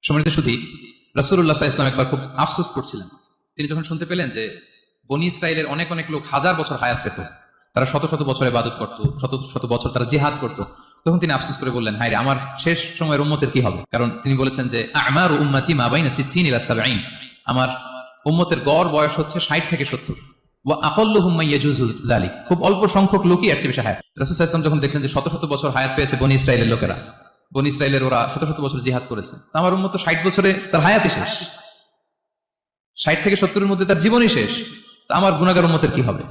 সম্মানিত সুধী, রাসূলুল্লাহ সাল্লাল্লাহু আলাইহি ওয়াসাল্লাম একবার খুব আফসোস করছিলেন। তিনি যখন শুনতে পেলেন যে বনী ইসরাইলের অনেক অনেক লোক হাজার বছর হায়াত পেত, তারা শত শত বছর ইবাদত করত, শত শত বছর তারা জিহাদ করত, তখন তিনি আফসোস করে বললেন, হায় রে, আমার শেষ সময়ের উম্মতের কি হবে? কারণ তিনি বলেছেন যে আমারু উম্মতি মা বাইনা 60 ইলা 70, আমার উম্মতের গড় বয়স হচ্ছে 60 থেকে 70। ওয়া আকাল্লুহুম মান ইয়াজুজু যালিক, খুব অল্প সংখ্যক লোকই এর চেয়ে বেশি হায়াত। রাসূল সাল্লাল্লাহু আলাইহি ওয়াসাল্লাম যখন দেখলেন যে শত শত বছর হায়াত পেয়েছে বনী ইসরাইলের লোকেরা, বনী ইসরাইলের ওরা শত শত বছর জিহাদ করেছে, তো আমার উম্মত তো 60 বছরে তার হায়াতই শেষ, 60 থেকে 70-এর মধ্যে তার জীবনই শেষ, তো আমার গুনাহগার উম্মতের কি হবে?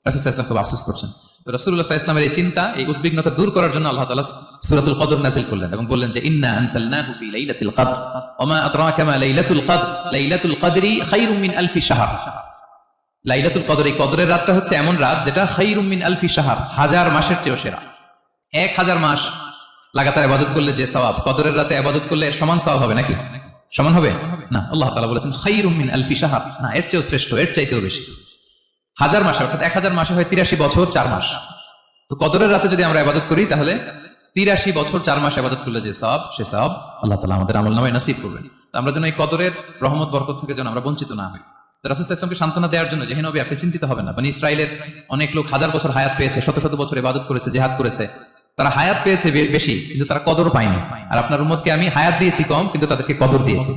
রাসূল সাল্লাল্লাহু আলাইহি ওয়াসাল্লাম খুব আফসোস করছেন। তো রাসূলুল্লাহ সাল্লাল্লাহু আলাইহি ওয়াসাল্লামের এই চিন্তা, এই উদ্বিগ্নতা দূর করার জন্য আল্লাহ তাআলা সূরাতুল কদর নাযিল করলেন এবং বললেন যে ইন্না আনসালনাহু ফি লাইলাতিল কদর ওয়া মা আদরাকা মা লাইলাতুল কদর লাইলাতুল কদরি খায়রুম মিন আলফি শাহর। লাইলাতুল কদর, এই কদরের রাতটা হচ্ছে এমন রাত যেটা খায়রুম মিন আলফি শাহর, হাজার মাসের চেয়েও সেরা। 1000 মাস লাগাতার ইবাদত করলে যে সওয়াব, কদরের রাতে ইবাদত করলে সমান সওয়াব হবে নাকি? সমান হবে না। আল্লাহ তাআলা বলেছেন খায়রুম মিন আলফি শাহর, না, এর চেয়েও শ্রেষ্ঠ, এর চাইতেও বেশি। 1000 মাসে, অর্থাৎ 1000 মাসে হয় 83 বছর 4 মাস। তো কদরের রাতে যদি আমরা ইবাদত করি তাহলে 83 বছর 4 মাস ইবাদত করলে যে সওয়াব, সে সওয়াব আল্লাহ তাআলা আমাদের আমলনামায় নসিব করবেন। তো আমরা যেন এই কদরের রহমত বরকত থেকে যেন আমরা বঞ্চিত না হই। তো রাসূল সাল্লাল্লাহু আলাইহি ওয়াসাল্লামকে সান্ত্বনা দেওয়ার জন্য যে হে নবী, আপনি চিন্তিত হবেন না, বনী ইসরাইলের অনেক লোক হাজার বছর হায়াত পেয়েছে, শত শত বছর ইবাদত করেছে, জিহাদ করেছে, তারা হায়াত পেয়েছে বেশি কিন্তু তারা কদর পায়নি। আর আপনার উম্মতকে আমি হায়াত দিয়েছি কম কিন্তু তাদেরকে কদর দিয়েছি।